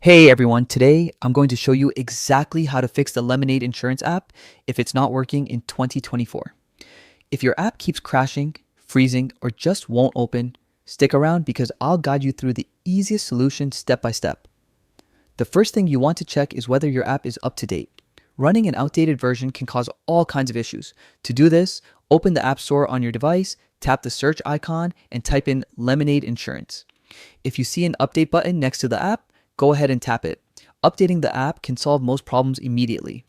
Hey everyone, today I'm going to show you exactly how to fix the Lemonade Insurance app if it's not working in 2024. If your app keeps crashing, freezing, or just won't open, stick around because I'll guide you through the easiest solution step by step. The first thing you want to check is whether your app is up to date. Running an outdated version can cause all kinds of issues. To do this, open the App Store on your device, tap the search icon, and type in Lemonade Insurance. If you see an update button next to the app, go ahead and tap it. Updating the app can solve most problems immediately.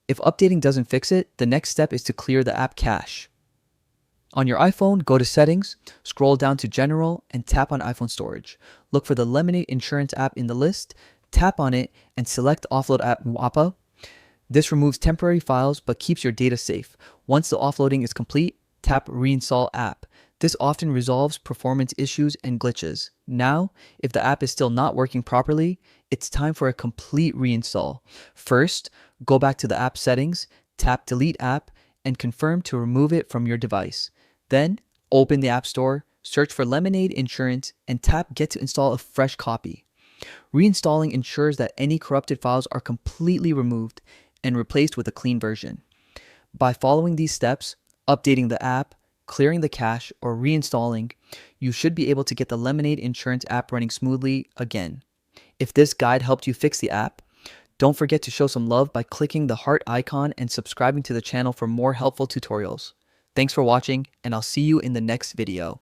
If updating doesn't fix it, the next step is to clear the app cache. On your iPhone, go to Settings, scroll down to General, and tap on iPhone Storage. Look for the Lemonade Insurance app in the list, tap on it, and select Offload App WAPA. This removes temporary files but keeps your data safe. Once the offloading is complete, tap Reinstall App. This often resolves performance issues and glitches. Now, if the app is still not working properly, it's time for a complete reinstall. First, go back to the app settings, tap Delete App, and confirm to remove it from your device. Then, open the App Store, search for Lemonade Insurance, and tap Get to install a fresh copy. Reinstalling ensures that any corrupted files are completely removed and replaced with a clean version. By following these steps, updating the app, clearing the cache, or reinstalling, you should be able to get the Lemonade Insurance app running smoothly again. If this guide helped you fix the app, don't forget to show some love by clicking the heart icon and subscribing to the channel for more helpful tutorials. Thanks for watching, and I'll see you in the next video.